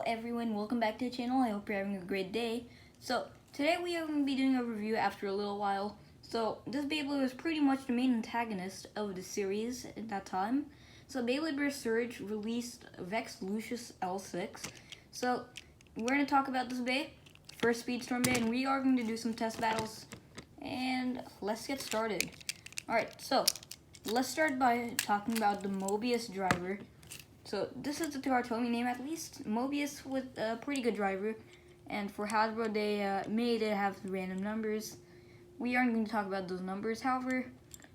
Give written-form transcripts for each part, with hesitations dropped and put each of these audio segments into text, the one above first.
everyone, welcome back to the channel. I hope you're having a great day. So today we are going to be doing a review after a little while. So this Beyblade was pretty much the main antagonist of the series at that time. So Beyblade Burst Surge released Vex Lucius L6. So we're going to talk about this Bey, first Speedstorm Bey, and we are going to do some test battles. And let's get started. Alright, so let's start by talking about the Mobius driver. So this is the Tomy name at least. Mobius with a pretty good driver. And for Hasbro, they made it have random numbers. We aren't going to talk about those numbers, however,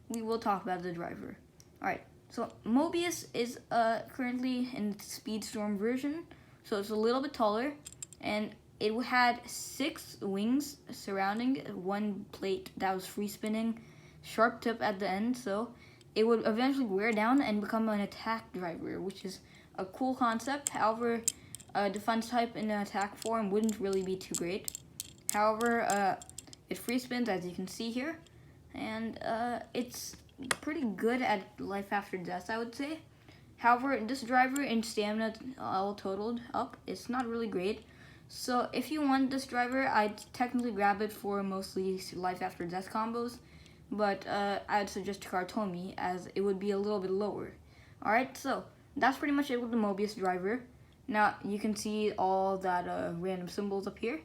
we will talk about the driver. Alright, so Mobius is currently in the Speedstorm version. So it's a little bit taller. And it had 6 wings surrounding one plate that was free spinning. Sharp tip at the end, so it would eventually wear down and become an attack driver, which is a cool concept. However, defense type in an attack form wouldn't really be too great. However, it free spins, as you can see here, and it's pretty good at life after death, I would say. However, this driver and stamina all totaled up, it's not really great. So if you want this driver, I'd technically grab it for mostly life after death combos. But I'd suggest Tomy as it would be a little bit lower. Alright, so that's pretty much it with the Mobius driver. Now you can see all that random symbols up here.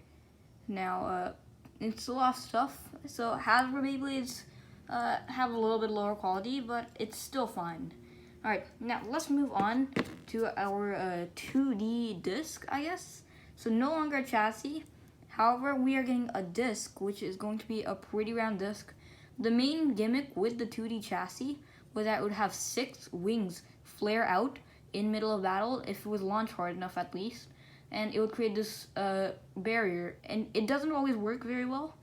Now it's a lot of stuff. So Hasbro Beyblades have a little bit lower quality, but it's still fine. Alright, now let's move on to our 2D disc, I guess. So no longer a chassis. However, we are getting a disc, which is going to be a pretty round disc. The main gimmick with the 2D chassis was that it would have 6 wings flare out in middle of battle if it was launched hard enough at least, and it would create this barrier, and it doesn't always work very well.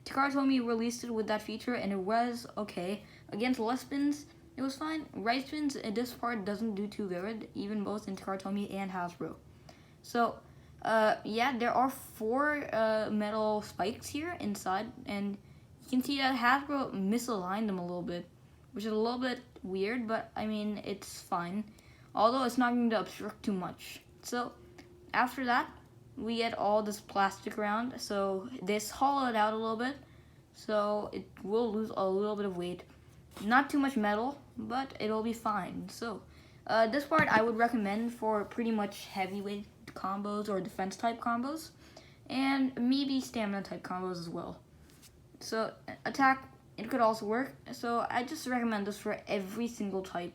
Tomy released it with that feature and it was okay. Against left spins, it was fine. Right spins, this part doesn't do too good, even both in Tomy and Hasbro. So yeah, there are 4 metal spikes here inside, and you can see that Hasbro misaligned them a little bit, which is a little bit weird, but I mean, it's fine. Although it's not going to obstruct too much. So after that, we get all this plastic around. So this hollowed out a little bit, so it will lose a little bit of weight. Not too much metal, but it'll be fine. So this part I would recommend for pretty much heavyweight combos or defense type combos, and maybe stamina type combos as well. So attack, it could also work. So I just recommend this for every single type.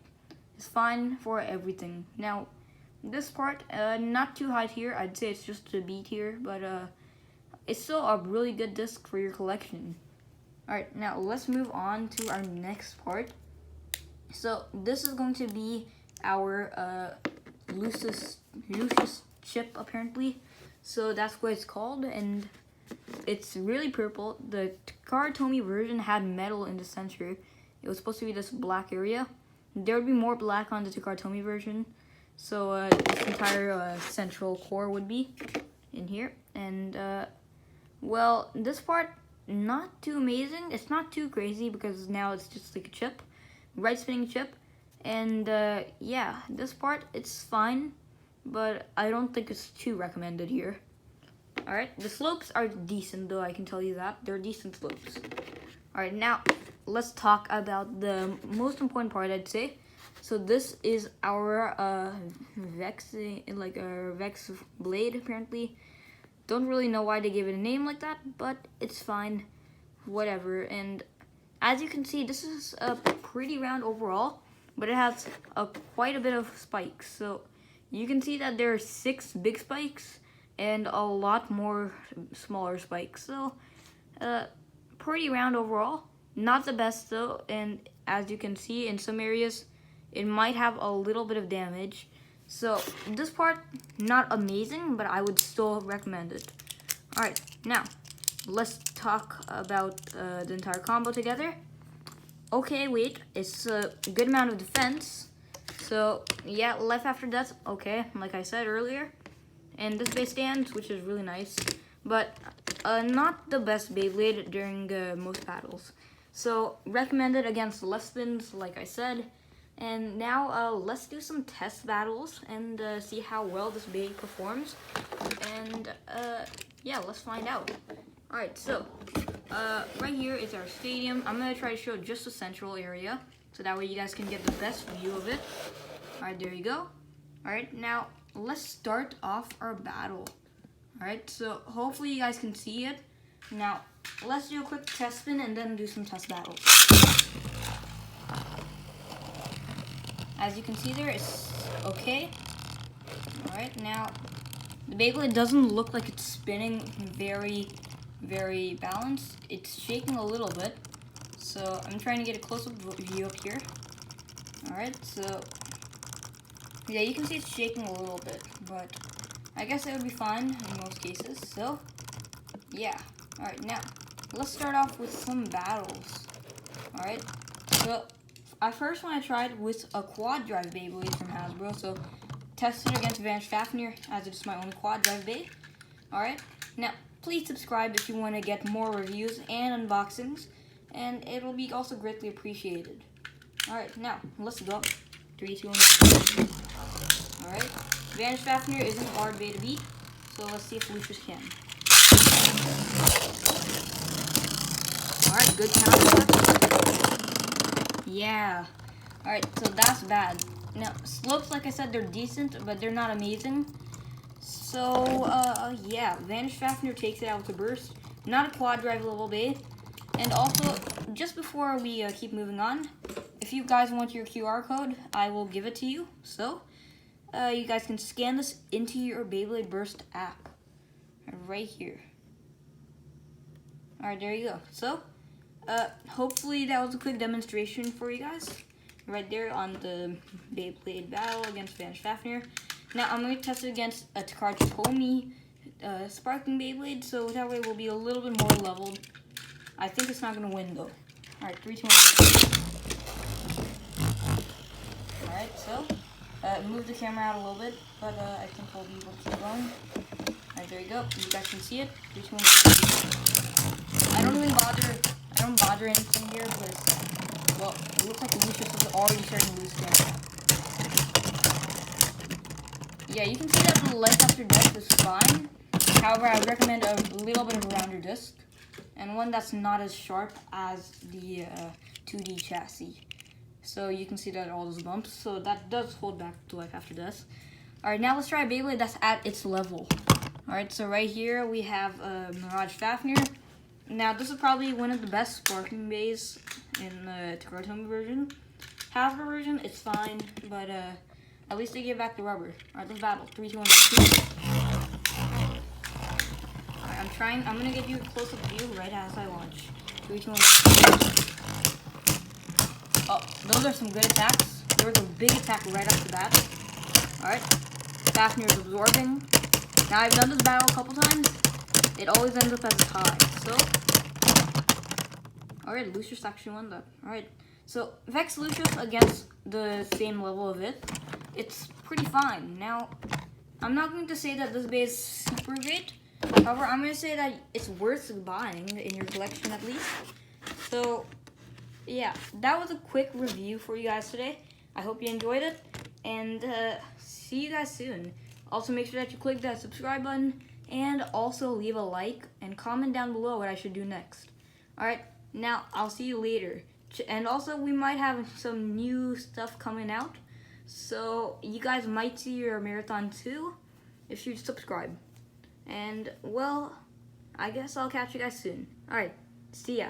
It's fine for everything. Now this part, not too high tier. I'd say it's just a B tier, but it's still a really good disc for your collection. Alright, now let's move on to our next part. So this is going to be our Lucius chip, apparently. So that's what it's called, and it's really purple. The Tomy version had metal in the center. It was supposed to be this black area. There would be more black on the Tomy version. So this entire central core would be in here. And well, this part, not too amazing. It's not too crazy because now it's just like a chip. Right spinning chip. And yeah, this part, it's fine. But I don't think it's too recommended here. Alright, the slopes are decent though, I can tell you that. They're decent slopes. Alright, now let's talk about the most important part, I'd say. So this is our Vex blade, apparently. Don't really know why they gave it a name like that, but it's fine. Whatever. And as you can see, this is a pretty round overall, but it has quite a bit of spikes. So you can see that there are 6 big spikes and a lot more smaller spikes. So pretty round overall. Not the best though, and as you can see in some areas it might have a little bit of damage. So this part, not amazing, but I would still recommend it. Alright, now let's talk about the entire combo together. Okay, wait, it's a good amount of defense. So yeah, life after death, okay, like I said earlier. And this base stands, which is really nice, but not the best Beyblade during most battles. So recommended against left spins, like I said, And now let's do some test battles and see how well this Bay performs. And yeah, let's find out. Alright, so right here is our stadium. I'm going to try to show just the central area, so that way you guys can get the best view of it. Alright, there you go. Alright, now let's start off our battle. Alright, so hopefully you guys can see it. Now, let's do a quick test spin and then do some test battles. As you can see there, it's okay. Alright, now, the Beyblade doesn't look like it's spinning very balanced. It's shaking a little bit. So, I'm trying to get a close-up view up here. Alright, so, yeah, you can see it's shaking a little bit, but I guess it would be fine in most cases. So, yeah. Alright, now, let's start off with some battles. Alright, so I first one I tried with a quad drive Beyblade from Hasbro, so tested against Vanish Fafnir as it's my own quad drive Bey. Alright, now please subscribe if you want to get more reviews and unboxings, and it'll be also greatly appreciated. Alright, now let's go. 3, 2, 1. Alright, Vanish Fafnir isn't hard Bey to beat, so let's see if Lucius can. Alright, good counter. Yeah. Alright, so that's bad. Now, slopes, like I said, they're decent, but they're not amazing. So, yeah, Vanish Fafnir takes it out with a burst. Not a quad drive level Bey. And also, just before we keep moving on, if you guys want your QR code, I will give it to you. So, you guys can scan this into your Beyblade Burst app. Right here. Alright, there you go. So, hopefully that was a quick demonstration for you guys. Right there on the Beyblade battle against Vanish Fafnir. Now I'm going to test it against a Takara Tomy Sparking Beyblade, so that way we'll be a little bit more leveled. I think it's not going to win though. Alright, 3, 2, 1. Alright, so, move the camera out a little bit, but I think we'll be able to keep going. Alright, there you go. You guys can see it. 3, 2, 1. I don't bother anything here, but well, it looks like Lucius is already starting to lose stamina. Yeah, you can see that the life after death is fine. However, I would recommend a little bit of a rounder disc, and one that's not as sharp as the 2D chassis. So you can see that all those bumps, so that does hold back the life after death. Alright, now let's try a Beyblade that's at its level. Alright, so right here we have Mirage Fafnir. Now, this is probably one of the best sparking bays in the Takara Tomy version. Hasbro version, it's fine, but at least they give back the rubber. Alright, let's battle. 3, 2, 1, 2. Alright, I'm gonna give you a close-up view right as I launch. 3, 2, 1, 2. Oh, those are some good attacks. There was a big attack right off the bat. Alright, Fafnir is absorbing. Now, I've done this battle a couple times. It always ends up as a tie, so... Alright, Lucius actually won that. Alright, so Vex Lucius against the same level of it, it's pretty fine. Now, I'm not going to say that this Bey is super great. However, I'm going to say that it's worth buying in your collection at least. So, yeah, that was a quick review for you guys today. I hope you enjoyed it, and see you guys soon. Also, make sure that you click that subscribe button, and also leave a like and comment down below what I should do next. Alright, now I'll see you later. And also, we might have some new stuff coming out, so you guys might see your marathon too if you subscribe. And, well, I guess I'll catch you guys soon. Alright, see ya.